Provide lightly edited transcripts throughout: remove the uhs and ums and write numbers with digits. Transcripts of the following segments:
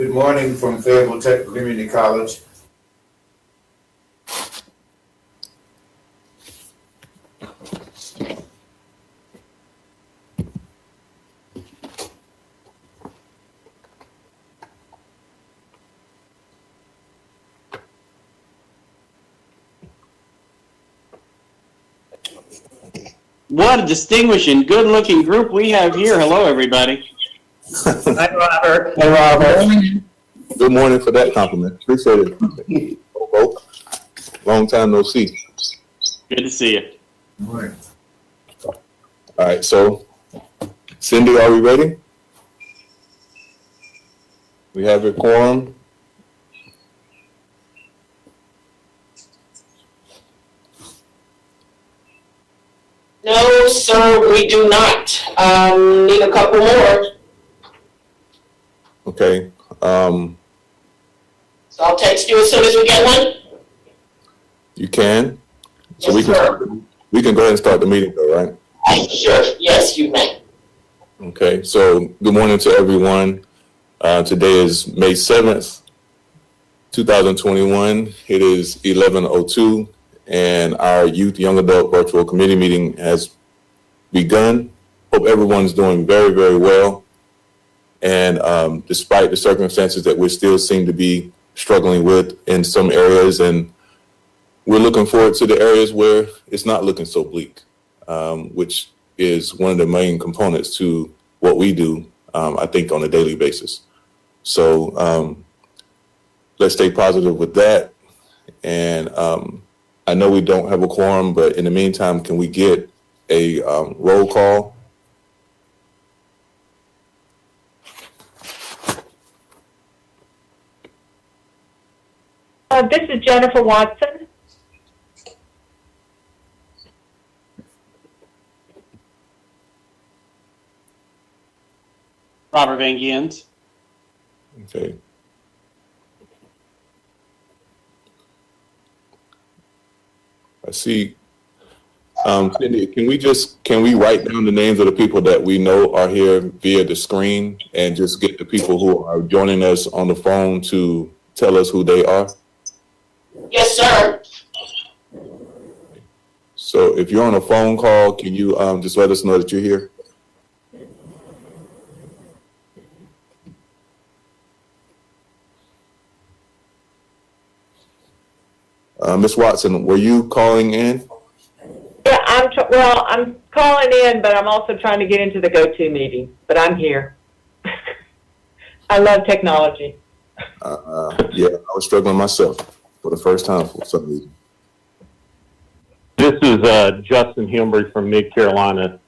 Good morning from Fayetteville Technical Community College. What a distinguishing, good-looking group we have here. Hello, everybody. Hi, Robert. Hey, Robert. Good morning for that compliment. Appreciate it. Long time no see. Good to see you. Good morning. All right, so Cindy, are we ready? We have your quorum. No, sir, we do not. Need a couple more. Okay. So I'll text you as soon as we get one. You can. So Yes, sir. we can go ahead and start the meeting though, right? Sure. Yes, you may. Okay, so good morning to everyone. Today is May 7th, 2021. It is 11:02 and our Youth Young Adult Virtual Committee meeting has begun. Hope everyone's doing very, very well. And despite the circumstances that we still seem to be struggling with in some areas, and we're looking forward to the areas where it's not looking so bleak, which is one of the main components to what we do, I think, on a daily basis. So let's stay positive with that. And I know we don't have a quorum, but in the meantime, can we get a roll call? This is Jennifer Watson. Robert Van Giens. Okay. I see. Cindy, can we write down the names of the people that we know are here via the screen and just get the people who are joining us on the phone to tell us who they are? Yes, sir. So if you're on a phone call, can you just let us know that you're here? Ms. Watson, were you calling in? Yeah, I'm calling in, but I'm also trying to get into the go-to meeting, but I'm here. I love technology. Yeah, I was struggling myself for the first time for some reason. This is Justin Hembry from Mid Carolina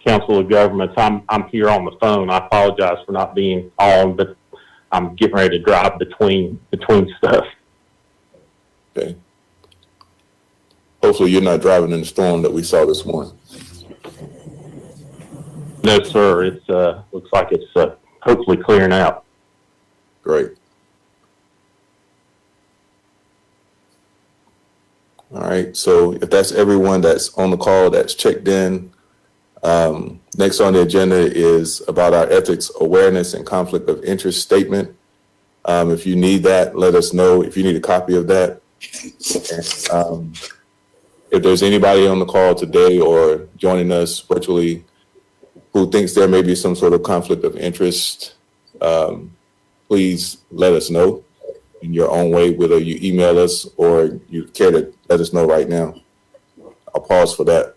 Council of Governments. I'm here on the phone. I apologize for not being on, but I'm getting ready to drive between stuff. Okay. Hopefully you're not driving in the storm that we saw this morning. No, sir. It's looks like it's hopefully clearing out. Great. All right. So if that's everyone that's on the call that's checked in, next on the agenda is about our ethics awareness and conflict of interest statement. If you need that, let us know. If you need a copy of that. And, if there's anybody on the call today or joining us virtually who thinks there may be some sort of conflict of interest, please let us know in your own way, whether you email us or you care to let us know right now. I'll pause for that.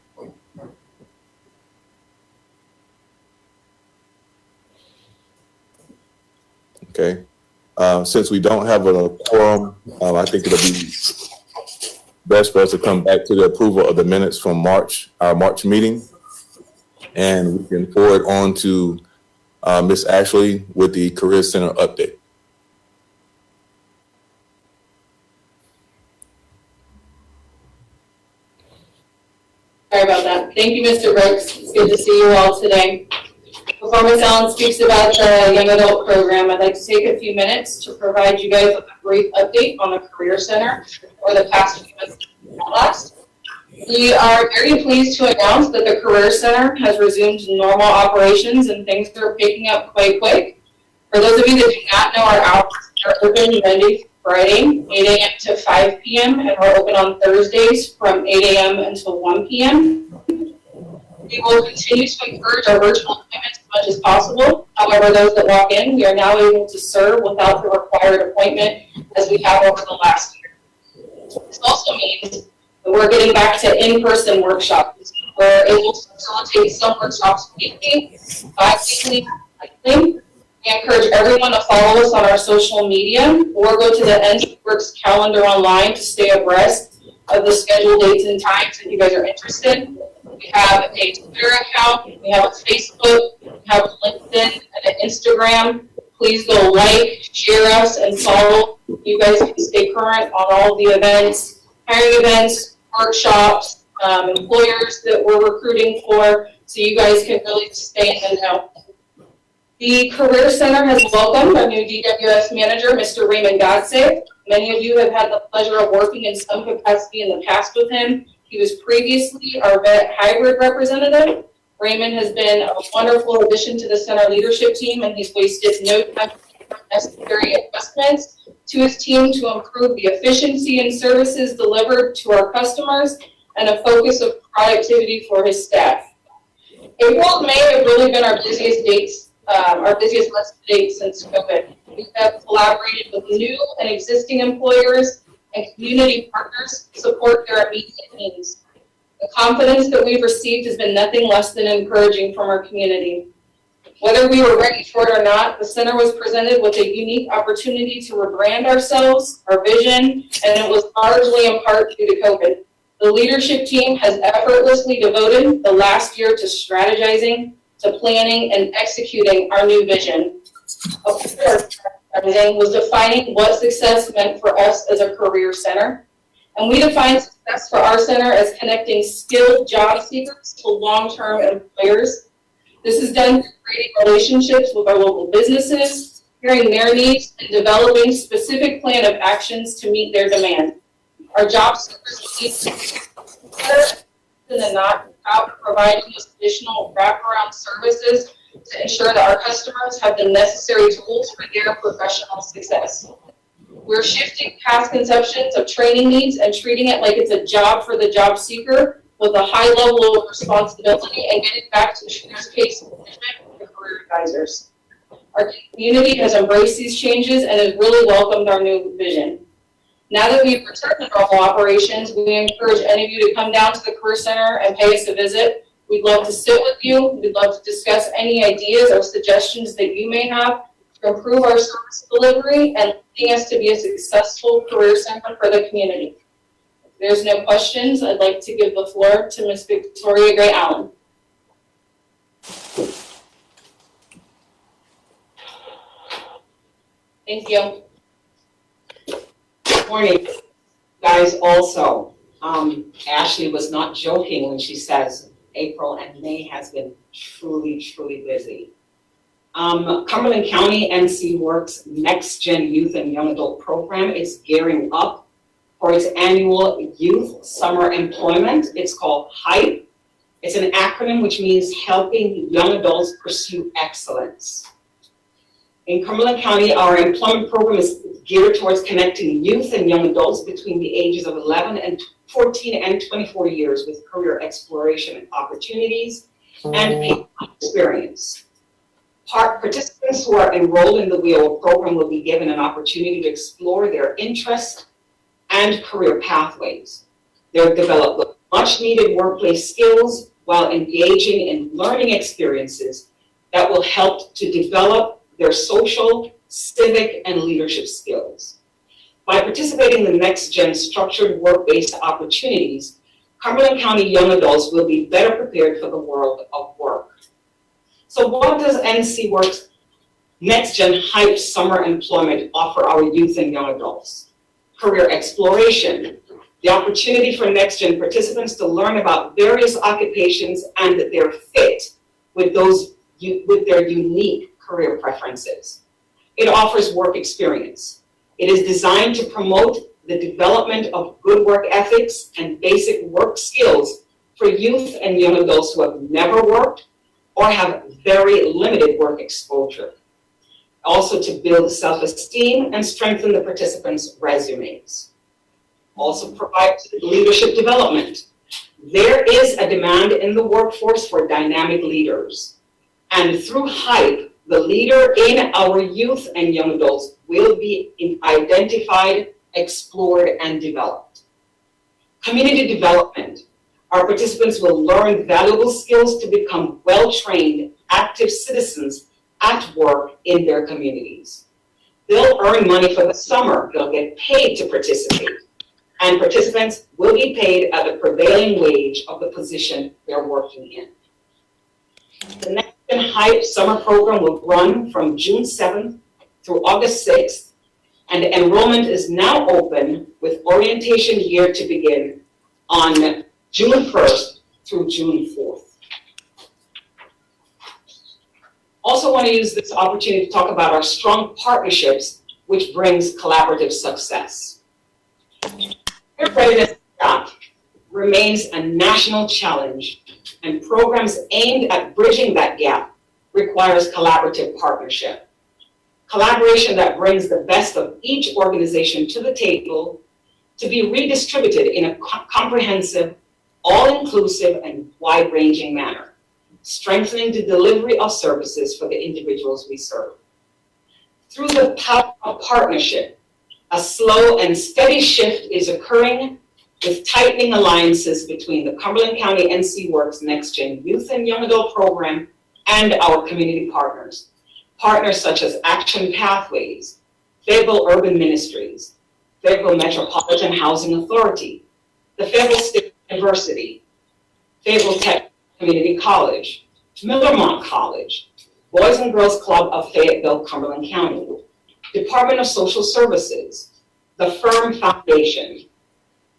Okay. Since we don't have a quorum, I think it'll be best for us to come back to the approval of the minutes from our March meeting. And we can forward on to Ms. Ashley with the Career Center update. Sorry about that. Thank you, Mr. Brooks. It's good to see you all today. Before Ms. Allen speaks about the Young Adult Program, I'd like to take a few minutes to provide you guys with a brief update on the Career Center for the past few months last. We are very pleased to announce that the Career Center has resumed normal operations and things are picking up quite quick. For those of you that do not know, our hours are open Monday through Friday, 8 a.m. to 5 p.m., and we're open on Thursdays from 8 a.m. until 1 p.m. We will continue to encourage our virtual appointments as much as possible. However, those that walk in, we are now able to serve without the required appointment as we have over the last year. This also means that we're getting back to in-person workshops. We're able to facilitate some workshops weekly, bi-weekly, monthly. We encourage everyone to follow us on our social media or go to the NCWorks calendar online to stay abreast of the scheduled dates and times if you guys are interested. We have a Twitter account, we have a Facebook, we have a LinkedIn and an Instagram. Please go like, share us, and follow. You guys can stay current on all the events, hiring events, workshops, employers that we're recruiting for, so you guys can really stay in the know. The Career Center has welcomed our new DWS manager, Mr. Raymond Godse. Many of you have had the pleasure of working in some capacity in the past with him. He was previously our vet hybrid representative. Raymond has been a wonderful addition to the center leadership team, and he's wasted no time making necessary investments to his team to improve the efficiency and services delivered to our customers and a focus of productivity for his staff. April and May have really been our busiest dates, our busiest months to date since COVID. We have collaborated with new and existing employers and community partners to support their immediate needs. The confidence that we've received has been nothing less than encouraging from our community. Whether we were ready for it or not, the center was presented with a unique opportunity to rebrand ourselves, our vision, and it was largely in part due to COVID. The leadership team has effortlessly devoted the last year to strategizing, to planning, and executing our new vision. Of course, everything was defining what success meant for us as a career center. And we define success for our center as connecting skilled job seekers to long-term employers. This is done through creating relationships with our local businesses, hearing their needs, and developing specific plan of actions to meet their demand. Our job seekers need to be better than not about providing us additional wraparound services to ensure that our customers have the necessary tools for their professional success. We're shifting past conceptions of training needs and treating it like it's a job for the job seeker with a high level of responsibility and getting back to the case management with career advisors. Our community has embraced these changes and has really welcomed our new vision. Now that we've returned to normal operations, we encourage any of you to come down to the Career Center and pay us a visit. We'd love to sit with you. We'd love to discuss any ideas or suggestions that you may have to improve our service delivery and leading us to be a successful career center for the community. If there's no questions, I'd like to give the floor to Ms. Victoria Gray Allen. Thank you. Good morning, guys. Also, Ashley was not joking when she says April and May has been truly, truly busy. Cumberland County NCWorks Next Gen Youth and Young Adult Program is gearing up for its annual Youth Summer Employment. It's called HYPE. It's an acronym which means Helping Young Adults Pursue Excellence. In Cumberland County, our employment program is geared towards connecting youth and young adults between the ages of 14 and 24 years with career exploration opportunities and paid experience. Participants who are enrolled in the WIO program will be given an opportunity to explore their interests and career pathways. They'll develop much needed workplace skills while engaging in learning experiences that will help to develop their social, civic, and leadership skills. By participating in the Next Gen structured work-based opportunities, Cumberland County young adults will be better prepared for the world of work. So what does NCWorks Next Gen HYPE Summer Employment offer our youth and young adults? Career exploration, the opportunity for Next Gen participants to learn about various occupations and their fit with their unique career preferences. It offers work experience. It is designed to promote the development of good work ethics and basic work skills for youth and young adults who have never worked or have very limited work exposure. It also to build self-esteem and strengthen the participants' resumes. Also provides leadership development. There is a demand in the workforce for dynamic leaders. And through HYPE, the leader in our youth and young adults will be identified, explored, and developed. Community development. Our participants will learn valuable skills to become well-trained, active citizens at work in their communities. They'll earn money for the summer. They'll get paid to participate. And participants will be paid at the prevailing wage of the position they're working in. The Next Gen HYPE summer program will run from June 7th through August 6th, and enrollment is now open with orientation year to begin on June 1st through June 4th. Also want to use this opportunity to talk about our strong partnerships, which brings collaborative success. Career readiness gap remains a national challenge, and programs aimed at bridging that gap requires collaborative partnership. Collaboration that brings the best of each organization to the table to be redistributed in a comprehensive, all-inclusive, and wide-ranging manner, strengthening the delivery of services for the individuals we serve. Through the power of partnership, a slow and steady shift is occurring with tightening alliances between the Cumberland County NC Works Next Gen Youth and Young Adult Program and our community partners. Partners such as Action Pathways, Fayetteville Urban Ministries, Fayetteville Metropolitan Housing Authority, the Fayetteville State University, Fayetteville Tech Community College, Millermont College, Boys and Girls Club of Fayetteville, Cumberland County, Department of Social Services, the Firm Foundation,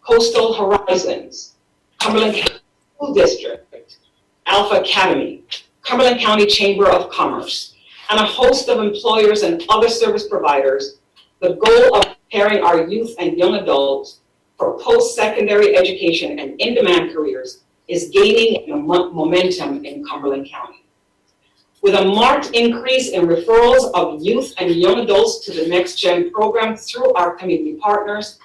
Coastal Horizons, Cumberland County School District, Alpha Academy, Cumberland County Chamber of Commerce, and a host of employers and other service providers. The goal of preparing our youth and young adults for post-secondary education and in-demand careers is gaining momentum in Cumberland County. With a marked increase in referrals of youth and young adults to the Next Gen program through our community partners,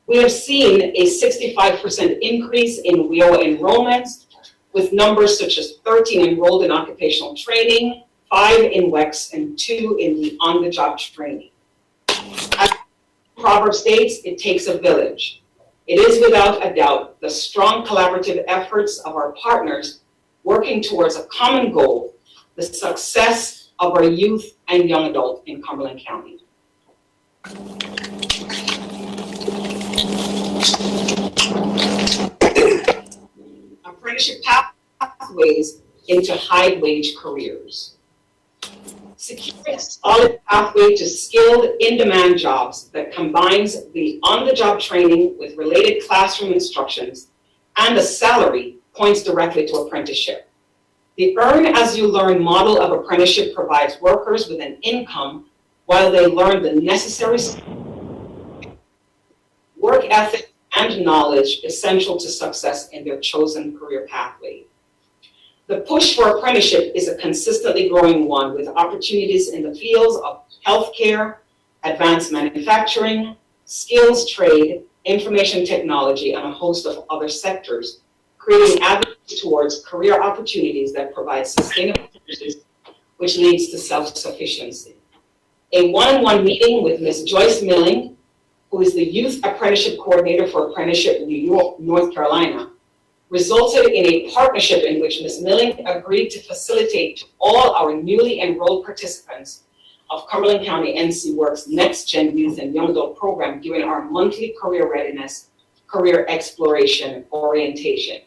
we have seen a 65% increase in WIO enrollments, with numbers such as 13 enrolled in occupational training, 5 in WEX, and 2 in the on-the-job training. As Proverbs states, it takes a village. It is without a doubt the strong collaborative efforts of our partners working towards a common goal, the success of our youth and young adult in Cumberland County. Apprenticeship pathways into high-wage careers. Securing a solid pathway to skilled, in-demand jobs that combines the on-the-job training with related classroom instructions and a salary points directly to apprenticeship. The earn-as-you-learn model of apprenticeship provides workers with an income while they learn the necessary work ethic and knowledge essential to success in their chosen career pathway. The push for apprenticeship is a consistently growing one, with opportunities in the fields of healthcare, advanced manufacturing, skills trade, information technology, and a host of other sectors, creating avenues towards career opportunities that provide sustainable careers, which leads to self-sufficiency. A one-on-one meeting with Ms. Joyce Milling, who is the Youth Apprenticeship Coordinator for Apprenticeship New York, North Carolina, resulted in a partnership in which Ms. Milling agreed to facilitate to all our newly enrolled participants of Cumberland County NC Works Next Gen Youth and Young Adult Program during our monthly career readiness, career exploration orientation.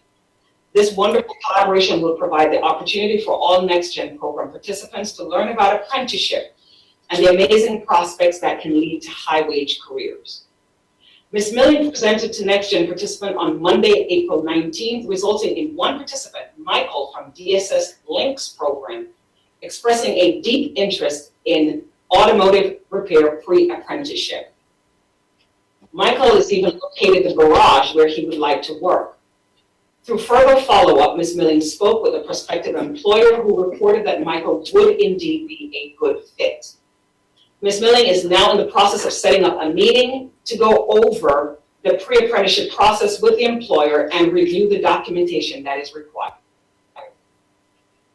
This wonderful collaboration will provide the opportunity for all Next Gen program participants to learn about apprenticeship and the amazing prospects that can lead to high-wage careers. Ms. Milling presented to Next Gen participant on Monday, April 19th, resulting in one participant, Michael from DSS Links program, expressing a deep interest in automotive repair pre-apprenticeship. Michael is even located in the garage where he would like to work. Through further follow-up, Ms. Milling spoke with a prospective employer who reported that Michael would indeed be a good fit. Ms. Milling is now in the process of setting up a meeting to go over the pre-apprenticeship process with the employer and review the documentation that is required.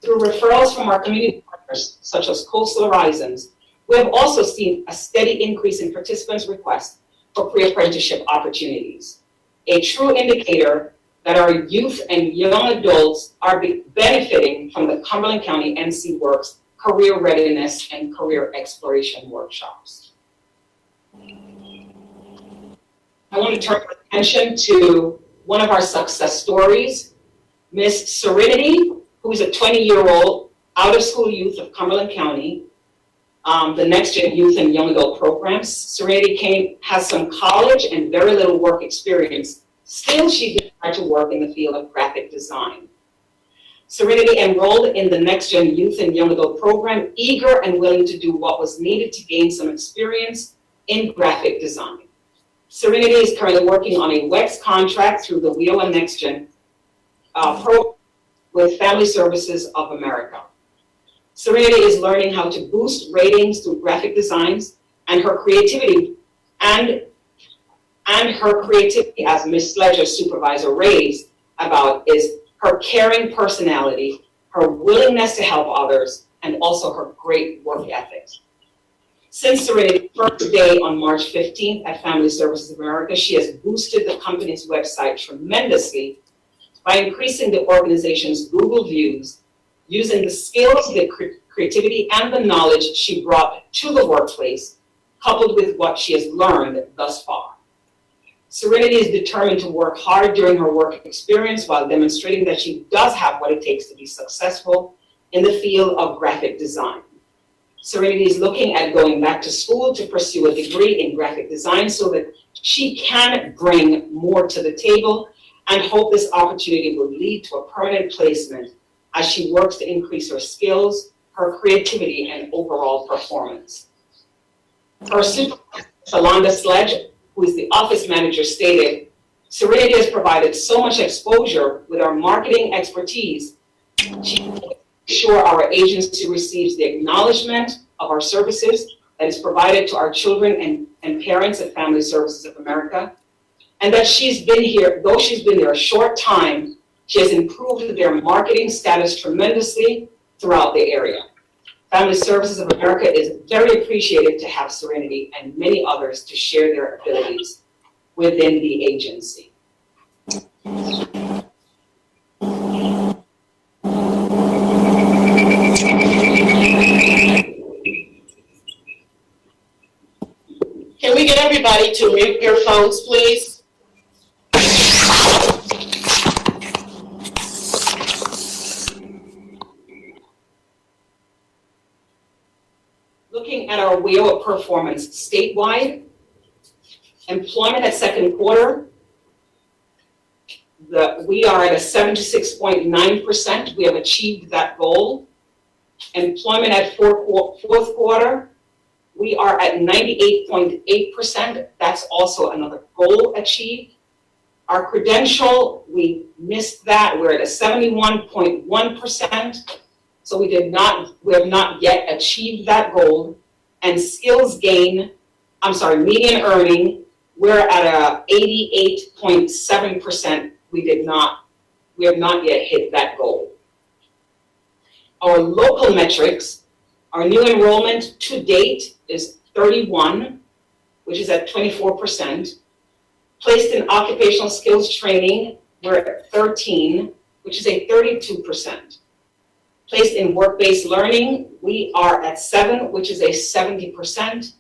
Through referrals from our community partners, such as Coastal Horizons, we have also seen a steady increase in participants' requests for pre-apprenticeship opportunities, a true indicator that our youth and young adults are benefiting from the Cumberland County NC Works career readiness and career exploration workshops. I want to turn our attention to one of our success stories, Miss Serenity, who is a 20-year-old out-of-school youth of Cumberland County, the Next Gen Youth and Young Adult programs. Serenity has some college and very little work experience. Still, she decided to work in the field of graphic design. Serenity enrolled in the Next Gen Youth and Young Adult program, eager and willing to do what was needed to gain some experience in graphic design. Serenity is currently working on a WEX contract through the WHEEL and Next Gen program with Family Services of America. Serenity is learning how to boost ratings through graphic designs, and her creativity as Ms. Sledger's supervisor raised about is her caring personality, her willingness to help others, and also her great work ethic. Since Serenity's first day on March 15th at Family Services of America, she has boosted the company's website tremendously by increasing the organization's Google views, using the skills, the creativity, and the knowledge she brought to the workplace, coupled with what she has learned thus far. Serenity is determined to work hard during her work experience while demonstrating that she does have what it takes to be successful in the field of graphic design. Serenity is looking at going back to school to pursue a degree in graphic design so that she can bring more to the table, and hope this opportunity will lead to a permanent placement as she works to increase her skills, her creativity, and overall performance. Her supervisor, Shalonda Sledge, who is the office manager, stated, Serenity has provided so much exposure with our marketing expertise. She will ensure our agency receives the acknowledgement of our services that is provided to our children and parents at Family Services of America, and that she's been here, though she's been there a short time, she has improved their marketing status tremendously throughout the area. Family Services of America is very appreciative to have Serenity and many others to share their abilities within the agency. Can we get everybody to mute your phones, please? Looking at our wheel of performance statewide, employment at second quarter, we are at a 76.9%. We have achieved that goal. Employment at fourth quarter, we are at 98.8%. That's also another goal achieved. Our credential, we missed that. We're at a 71.1%. So we have not yet achieved that goal. And skills gain, median earning, we're at a 88.7%. We have not yet hit that goal. Our local metrics, our new enrollment to date is 31, which is at 24%. Placed in occupational skills training, we're at 13, which is a 32%. Placed in work-based learning, we are at 7, which is a 70%.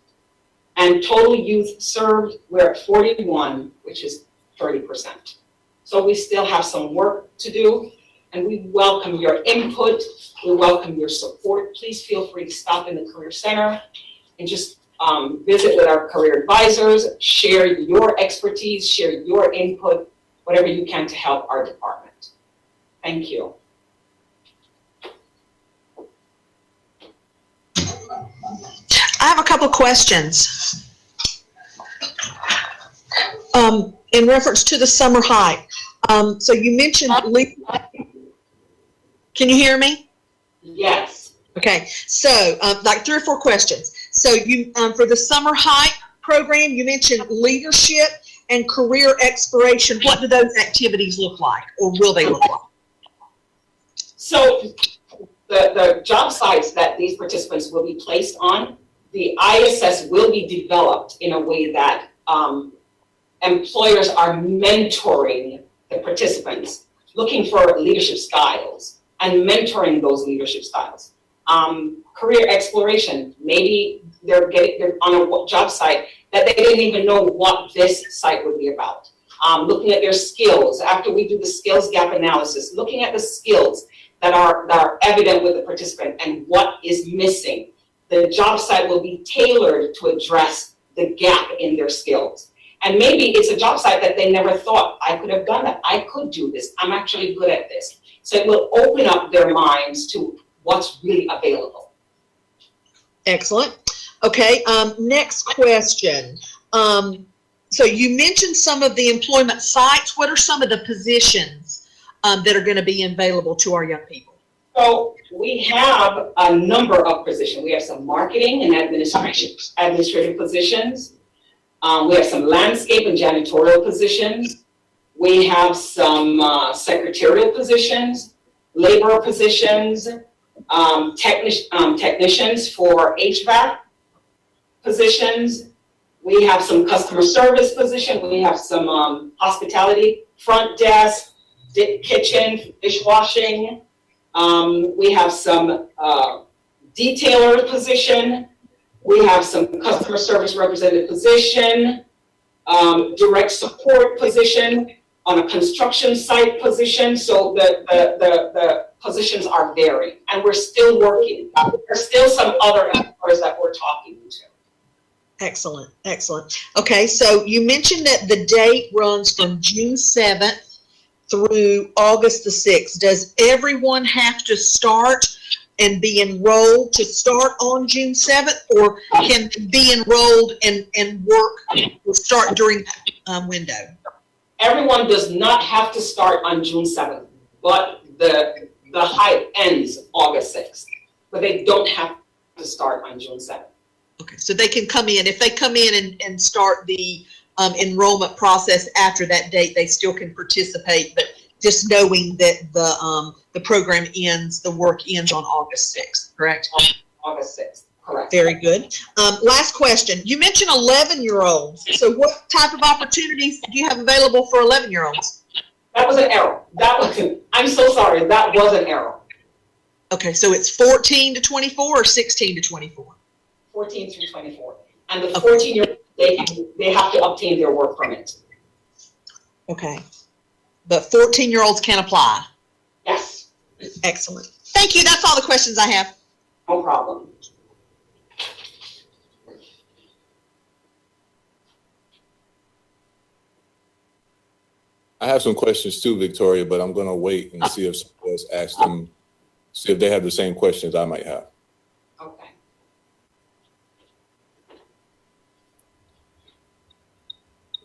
And total youth served, we're at 41, which is 30%. So we still have some work to do, and we welcome your input, we welcome your support. Please feel free to stop in the Career Center and just visit with our career advisors, share your expertise, share your input, whatever you can to help our department. Thank you. I have a couple questions. In reference to the summer hike. So you mentioned, can you hear me? Yes. Okay, so like 3 or 4 questions. So So you, for the summer hype program, you mentioned leadership and career exploration. What do those activities look like, or will they look like? So the job sites that these participants will be placed on, the ISS will be developed in a way that employers are mentoring the participants, looking for leadership styles and mentoring those leadership styles. Career exploration, maybe they're on a job site that they didn't even know what this site would be about. Looking at their skills, after we do the skills gap analysis, looking at the skills that are evident with the participant and what is missing. The job site will be tailored to address the gap in their skills. And maybe it's a job site that they never thought, I could have done that, I could do this, I'm actually good at this. So it will open up their minds to what's really available. Excellent. Okay, next question. So you mentioned some of the employment sites. What are some of the positions that are going to be available to our young people? So we have a number of positions. We have some marketing and administrative positions. We have some landscape and janitorial positions. We have some secretarial positions, laborer positions, technicians for HVAC positions. We have some customer service position. We have some hospitality, front desk, kitchen, dishwashing. We have some detailer position. We have some customer service representative position, direct support position, on a construction site position. So the positions are varied, and we're still working. There's still some other employers that we're talking to. Excellent, excellent. Okay, so you mentioned that the date runs from June 7th through August the 6th. Does everyone have to start and be enrolled to start on June 7th, or can they be enrolled and work or start during that window? Everyone does not have to start on June 7th, but the hype ends August 6th. But they don't have to start on June 7th. Okay, so they can come in. If they come in and start the enrollment process after that date, they still can participate, but just knowing that the program ends, the work ends on August 6th, correct? August 6th, correct. Very good. Last question. You mentioned 11-year-olds. So what type of opportunities do you have available for 11-year-olds? That was an error. I'm so sorry, that was an error. Okay, so it's 14 to 24 or 16 to 24? 14 through 24. And the 14-year-olds, they have to obtain their work permit. Okay. But 14-year-olds can apply? Yes. Excellent. Thank you. That's all the questions I have. No problem. I have some questions too, Victoria, but I'm going to wait and see if someone else asks them, see if they have the same questions I might have. Okay.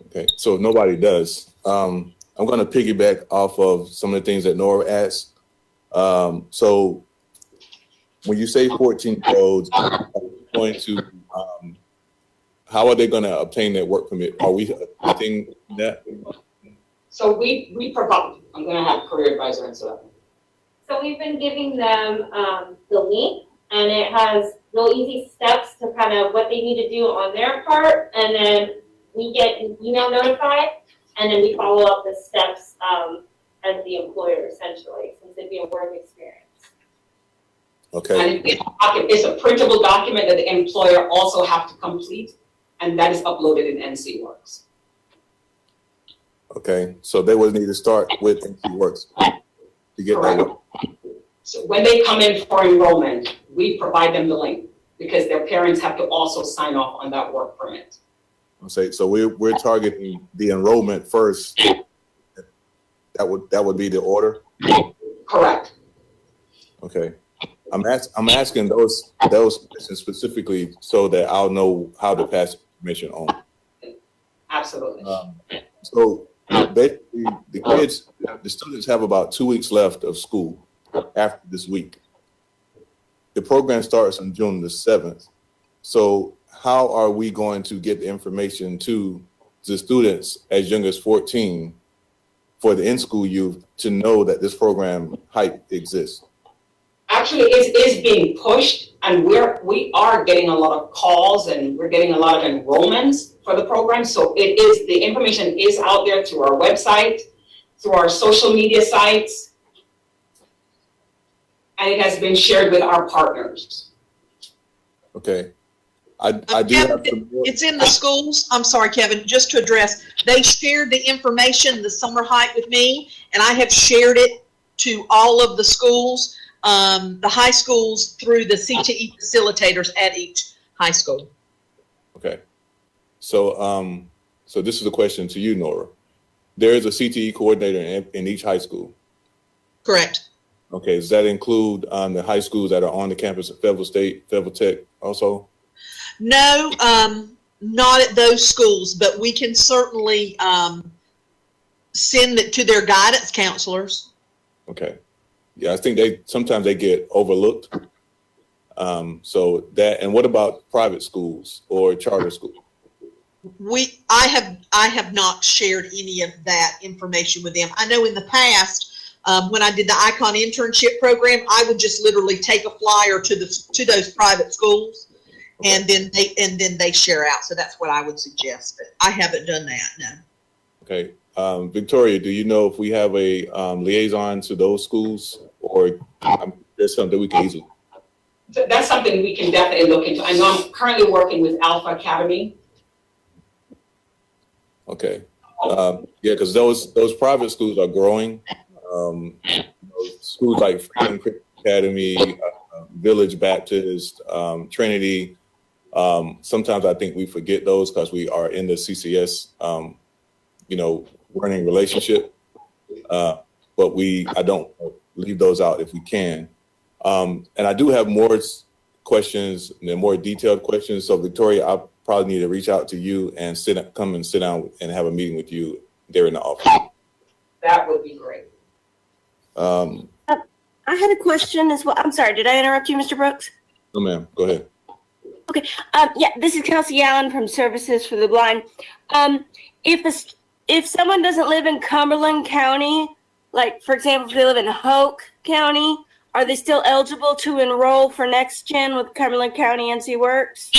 Okay, so if nobody does, I'm going to piggyback off of some of the things that Nora asked. So when you say 14-year-olds, going to, how are they going to obtain their work permit? Are we attempting that? So we provide, I'm going to have career advisor answer that. So we've been giving them the link, and it has real easy steps to kind of what they need to do on their part, and then we get an email notified, and then we follow up the steps as the employer, essentially, since it'd be a work experience. Okay. And it's a printable document that the employer also have to complete, and that is uploaded in NC Works. Okay, so they would need to start with NC Works to get that work. So when they come in for enrollment, we provide them the link because their parents have to also sign off on that work permit. So we're targeting the enrollment first. That would be the order. Correct. Okay, I'm asking those questions specifically so that I'll know how to pass information on. Absolutely. So basically, the students have about 2 weeks left of school. After this week, the program starts on June the 7th. So how are we going to get the information to the students as young as 14 for the in-school youth to know that this program HYPE exists? Actually, it is being pushed, and we are getting a lot of calls, and we're getting a lot of enrollments for the program. So the information is out there through our website, through our social media sites, and it has been shared with our partners. Okay. I do Kevin, have some more. it's in the schools. I'm sorry, Kevin, just to address, they shared the information, the summer hike with me, and I have shared it to all of the schools, the high schools through the CTE facilitators at each high school. Okay. So, so this is a question to you, Nora. There is a CTE coordinator in each high school. Correct. Okay. Does that include the high schools that are on the campus of Fayetteville State, Fayetteville Tech also? No, not at those schools, but we can certainly send it to their guidance counselors. Okay. Yeah, I think sometimes they get overlooked. So that, and what about private schools or charter schools? I have not shared any of that information with them. I know in the past, when I did the Icon internship program, I would just literally take a flyer to those private schools. Okay. and then they share out. So that's what I would suggest. But I haven't done that, no. Okay. Victoria, do you know if we have a liaison to those schools, or there's something we can easily? That's something we can definitely look into. I know I'm currently working with Alpha Academy. Okay. Yeah, because those private schools are growing. Schools like Freedom Christian Academy, Village Baptist, Trinity. Sometimes I think we forget those because we are in the CCS, learning relationship. But I don't leave those out if we can. And I do have more questions and more detailed questions. So Victoria, I probably need to reach out to you and come and sit down and have a meeting with you there in the office. That would be great. I had a question as well. I'm sorry, did I interrupt you, Mr. Brooks? No, ma'am. Go ahead. Okay. Yeah, this is Kelsey Allen from Services for the Blind. If someone doesn't live in Cumberland County, like for example, if they live in Hoke County, are they still eligible to enroll for Next Gen with Cumberland County NC Works?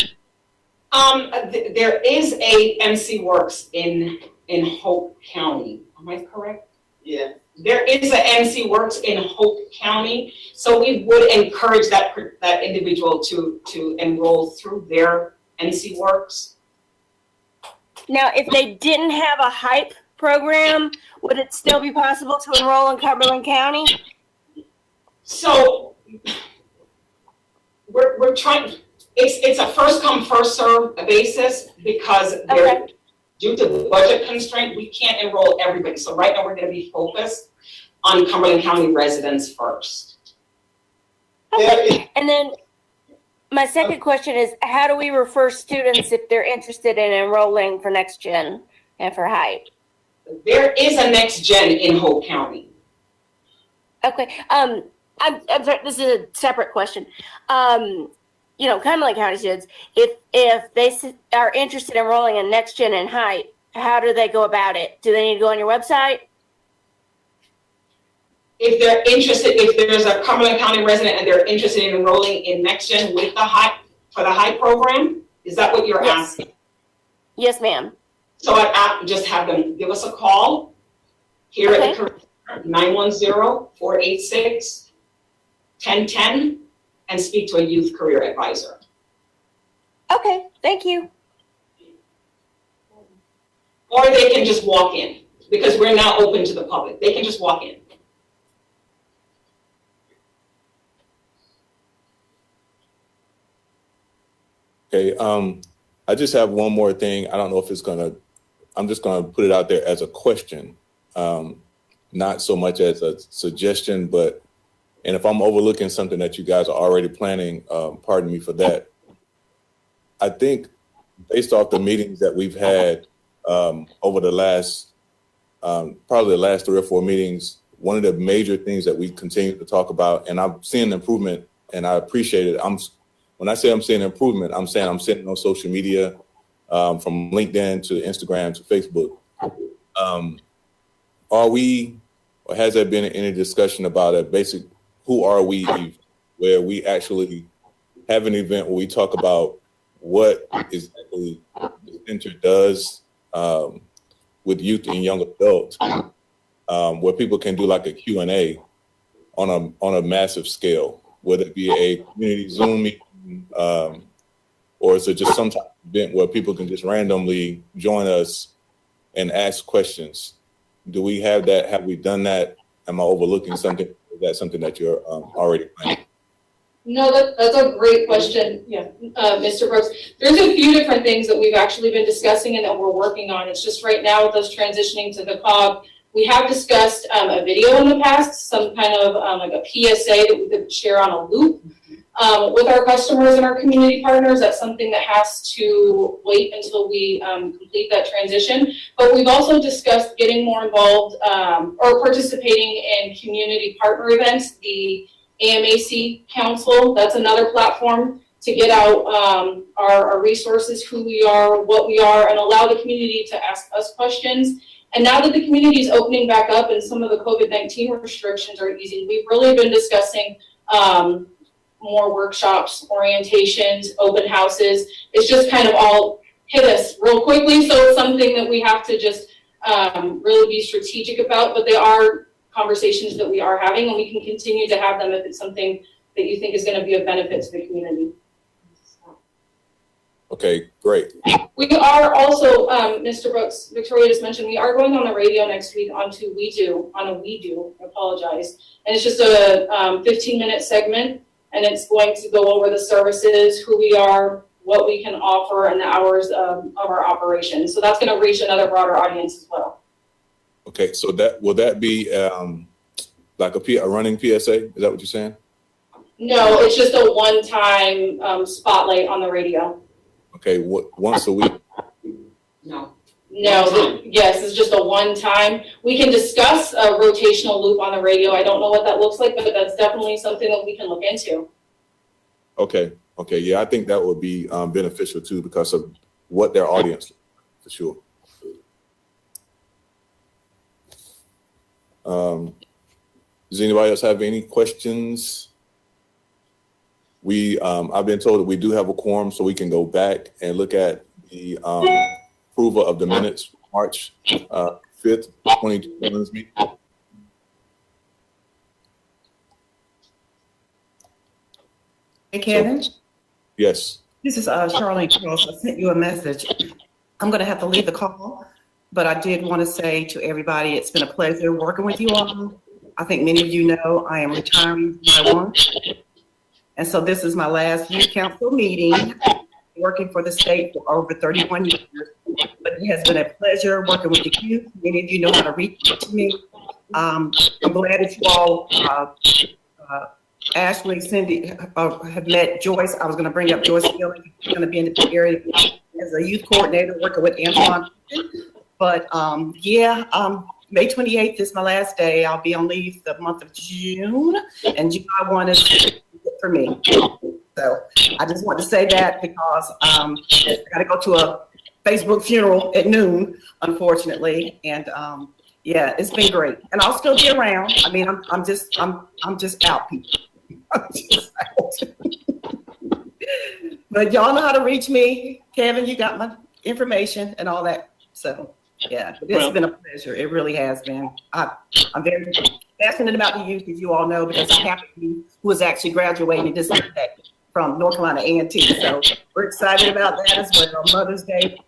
There is a NC Works in Hope County. Am I correct? Yeah. There is a NC Works in Hope County, so we would encourage that individual to enroll through their NC Works. Now, if they didn't have a HYPE program, would it still be possible to enroll in Cumberland County? So we're trying. It's a first come first serve basis because due to the budget constraint, we can't enroll everybody. So right now we're going to be focused on Cumberland County residents first. Okay. And then my second question is, how do we refer students if they're interested in enrolling for Next Gen and for HYPE? There is a Next Gen in Hope County. Okay. I'm sorry, this is a separate question. Cumberland County students, if they are interested in enrolling in Next Gen and HYPE, how do they go about it? Do they need to go on your website? If they're interested, if there's a Cumberland County resident and they're interested in enrolling in Next Gen with the HYPE, for the HYPE program, is that what you're asking? Yes, ma'am. So I'd just have them give us a call here at the 910-486-1010 and speak to a youth career advisor. Okay, thank you. Or they can just walk in because we're now open to the public. They can just walk in. Okay. I just have one more thing. I don't know if I'm just gonna put it out there as a question, not so much as a suggestion, and if I'm overlooking something that you guys are already planning, pardon me for that. I think based off the meetings that we've had over the last, probably the last 3 or 4 meetings, one of the major things that we continue to talk about, and I'm seeing improvement and I appreciate it. When when I say I'm seeing improvement, I'm saying I'm seeing it on social media, from LinkedIn to Instagram to Facebook. Are we, or has there been any discussion about a basic, who are we, where we actually have an event where we talk about what exactly the center does with youth and young adults, where people can do like a Q&A on a massive scale, whether it be a community Zoom meeting, or is it just some type of event where people can just randomly join us and ask questions? Do we have that? Have we done that? Am I overlooking something? Is that something that you're already planning? No, that's a great question, yeah, Mr. Brooks. There's a few different things that we've actually been discussing and that we're working on. It's just right now with us transitioning to the COG, we have discussed a video in the past, some kind of like a PSA that we could share on a loop with our customers and our community partners. That's something that has to wait until we complete that transition. But we've also discussed getting more involved or participating in community partner events, the AMAC Council. That's another platform to get out our resources, who we are, what we are, and allow the community to ask us questions. And now that the community is opening back up and some of the COVID-19 restrictions are easing, we've really been discussing more workshops, orientations, open houses. It's just kind of all hit us real quickly. So it's something that we have to just really be strategic about, but they are conversations that we are having, and we can continue to have them if it's something that you think is going to be of benefit to the community. Okay, great. We are also, Mr. Brooks, Victoria just mentioned, we are going on the radio next week on a We Do, I apologize. And it's just a 15-minute segment, and it's going to go over the services, who we are, what we can offer, and the hours of our operation. So that's going to reach another broader audience as well. Okay, so will that be like a running PSA? Is that what you're saying? No, it's just a one-time spotlight on the radio. Okay, once a week? No. No, yes, it's just a one-time. We can discuss a rotational loop on the radio. I don't know what that looks like, but that's definitely something that we can look into. Okay, yeah, I think that would be beneficial too because of what their audience is, for sure. Does anybody else have any questions? I've been told that we do have a quorum, so we can go back and look at the approval of the minutes, March 5th, 2021's meeting. Hey, Kevin? Yes. This is Charlene Charles. I sent you a message. I'm going to have to leave the call, but I did want to say to everybody, it's been a pleasure working with you all. I think many of you know I am retiring July 1. And so this is my last youth council meeting, working for the state for over 31 years. But it has been a pleasure working with the youth. Many of you know how to reach out to me. I'm glad that you all, Ashley, Cindy, have met Joyce. I was going to bring up Joyce Gilling. She's going to be in the area as a youth coordinator working with Antoine. But May 28th is my last day. I'll be on leave the month of June, and July 1 is good for me. So I just want to say that because I got to go to a Facebook funeral at noon, unfortunately, and yeah, it's been great. And I'll still be around. I mean, I'm just out, people. I'm just out. But y'all know how to reach me. Kevin, you got my information and all that. So yeah, it's been a pleasure. It really has been. I'm very passionate about the youth, as you all know, because I happen to be who is actually graduating this Monday from North Carolina A&T. So we're excited about that as well. Mother's Day.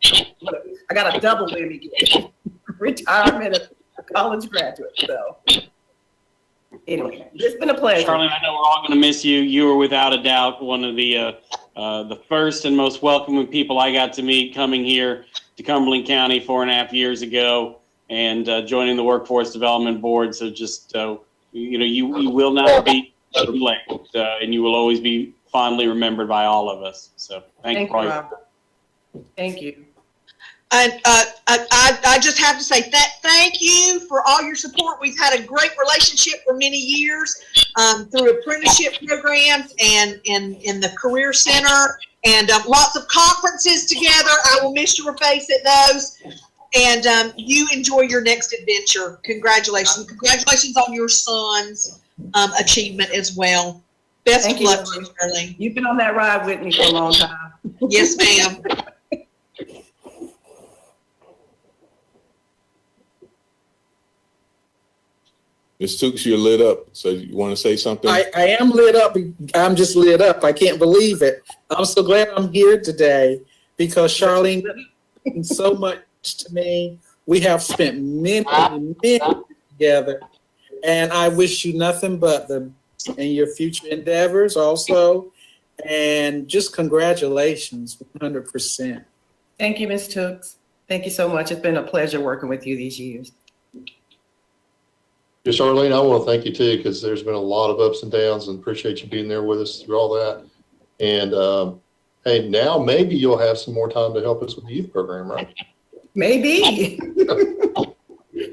I got a double whammy again. Retirement of a college graduate. So anyway, it's been a pleasure. Charlene, I know we're all going to miss you. You were without a doubt one of the first and most welcoming people I got to meet coming here to Cumberland County 4.5 years ago and joining the Workforce Development Board. So just, you will not be blamed, and you will always be fondly remembered by all of us. So thank you, Robert. Thank you. And I just have to say thank you for for all your support. We've had a great relationship for many years through apprenticeship programs and in the Career Center and lots of conferences together. I will miss your face at those. And you enjoy your next adventure. Congratulations. Congratulations on your son's achievement as well. Best Thank of you, luck to you, Charlene. You've been on that ride with me for a long time. Yes, ma'am. Ms. Tooks, you're lit up. So you want to say something? I am lit up. I'm just lit up. I can't believe it. I'm so glad I'm here today because Charlene means so much to me. We have spent many together, and I wish you nothing but the in your future endeavors also, and just congratulations, 100%. Thank you, Ms. Tooks. Thank you so much. It's been a pleasure working with you these years. Yeah, Charlene, I want to thank you too, because there's been a lot of ups and downs, and appreciate you being there with us through all that. And hey, now maybe you'll have some more time to help us with the youth program, right? Maybe.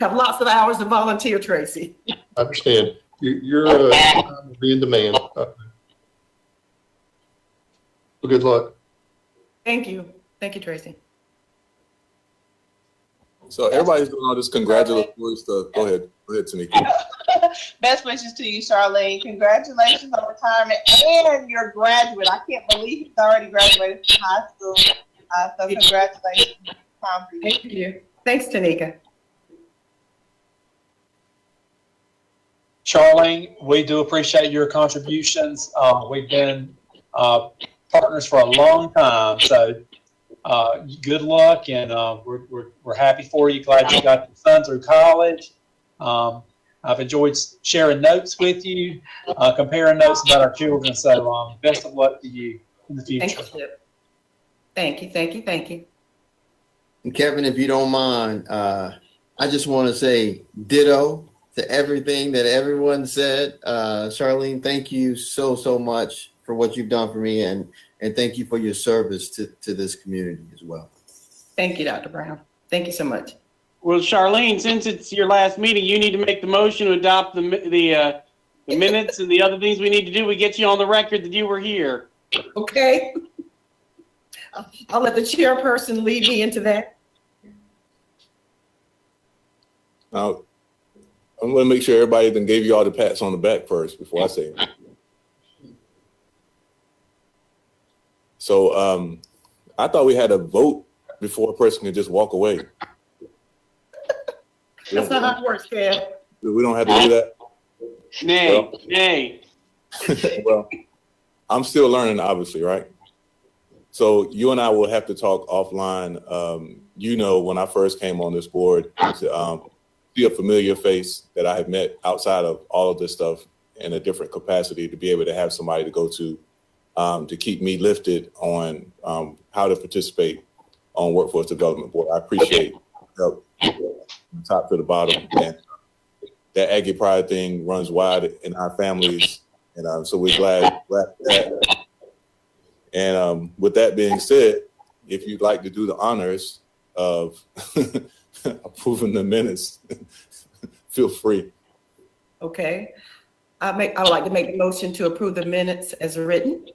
Have lots of hours to volunteer, Tracy. I understand. You're be in demand. Well, good luck. Thank you. Thank you, Tracy. So everybody's doing all this congratulatory stuff. Go ahead, Tanika. Best wishes to you, Charlene. Congratulations on retirement and your graduate. I can't believe he's already graduated from high school. So congratulations. Thank you. Thanks, Tanika. Charlene, we do appreciate your contributions. We've been partners for a long time, so good luck, and we're happy for you. Glad you got your son through college. I've enjoyed sharing notes with you, comparing notes about our children. So best of luck to you in the future. Thank you. Thank you. Thank you. And Kevin, if you don't mind, I just want to say ditto to everything that everyone said. Charlene, thank you so much for what you've done for me, and thank you for your service to this community as well. Thank you, Dr. Brown. Thank you so much. Well, Charlene, since it's your last meeting, you need to make the motion to adopt the minutes and the other things we need to do. We get you on the record that you were here. Okay. I'll let the chairperson lead me into that. Now, I'm going to make sure everybody then gave you all the pats on the back first before I say it. So I thought we had a vote before a person could just walk away. That's not how it works, Kev. We don't have to do that? Nay. Well, I'm still learning, obviously, right? So you and I will have to talk offline. When I first came on this board, to see a familiar face that I have met outside of all of this stuff in a different capacity, to be able to have somebody to go to keep me lifted on how to participate on Workforce Development Board. I appreciate help from top to the bottom. And that Aggie Pride thing runs wide in our families. And so we're glad for that. And with that being said, if you'd like to do the honors of approving the minutes, feel free. Okay. I would like to make the motion to approve the minutes as written.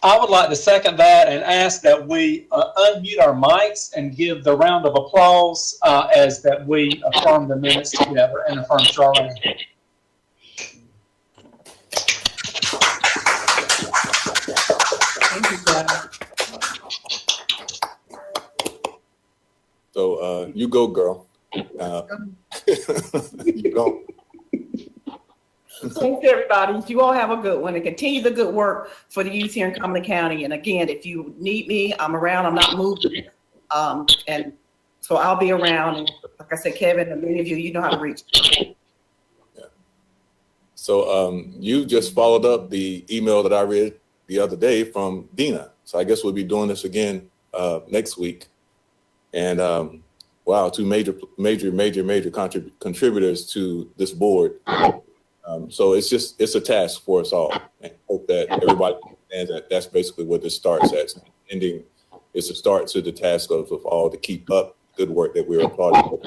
I would like to second that and ask that we unmute our mics and give the round of applause as that we affirm the minutes together and affirm Charlene. Thank you, guys. So you go, girl. You go. Thanks, everybody. You all have a good one and continue the good work for the youth here in Cumberland County. And again, if you need me, I'm around. I'm not moving. And so I'll be around. And like I said, Kevin, and many of you, you know how to reach me. Yeah. So you just followed up the email that I read the other day from Dina. So I guess we'll be doing this again next week. And wow, two major contributors to this board. So it's a task for us all, and hope that everybody understands that that's basically what this starts at. Ending is a start to the task of all to keep up good work that we're applauding.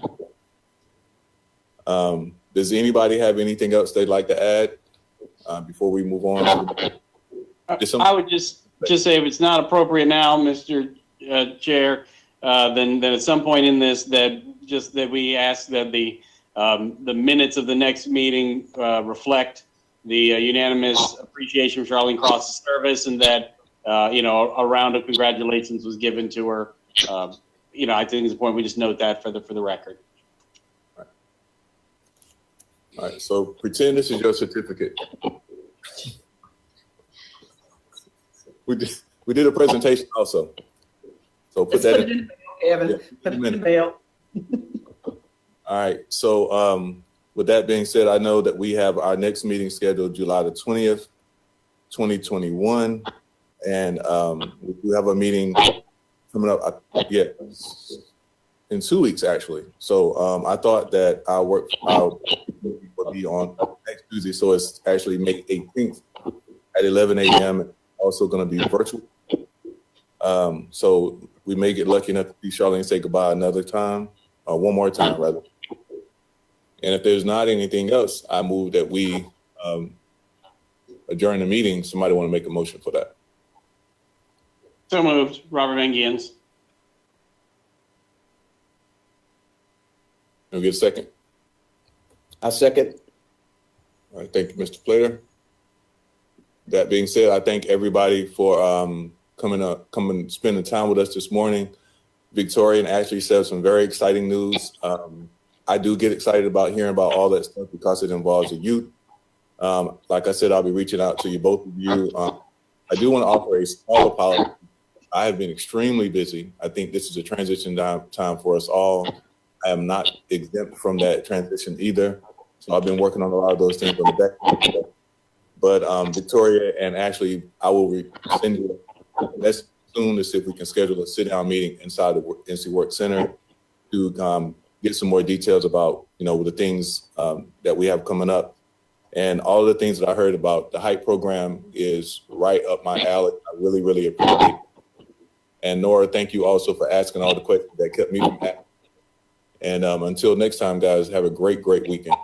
Does anybody have anything else they'd like to add before we move on? I would just say if it's not appropriate now, Mr. Chair, then at some point in this that we ask that the minutes of the next meeting reflect the unanimous appreciation for Charlene Cross's service, and that a round of congratulations was given to her. I think it's important we just note that for the record. All right, so pretend this is your certificate. We did a presentation also. So put that in. Kevin, put it in the mail. All right, so with that being said, I know that we have our next meeting scheduled July the 20th, 2021. And we do have a meeting coming up, in 2 weeks, actually. So I thought that our work would be on next Tuesday. So it's actually May 18th at 11 a.m. Also going to be virtual. So we may get lucky enough to see Charlene say goodbye another time, one more time, rather. And if there's not anything else, I move that we adjourn the meeting. Somebody want to make a motion for that? So moved. Robert Van Giens. Can we get a second? I second. All right, thank you, Mr. Plater. That being said, I thank everybody for coming spending time with us this morning. Victoria and Ashley said some very exciting news. I do get excited about hearing about all that stuff because it involves the youth. Like I said, I'll be reaching out to you, both of you. I do want to offer a small apology. I have been extremely busy. I think this is a transition time for us all. I am not exempt from that transition either. So I've been working on a lot of those things on the back. But Victoria and Ashley, I will send you a message soon to see if we can schedule a sit-down meeting inside the NC Work Center to get some more details about, the things that we have coming up. And all the things that I heard about the HYPE program is right up my alley. I really, really appreciate it. And Nora, thank you also for asking all the questions that kept me from asking. And until next time, guys, have a great, great weekend.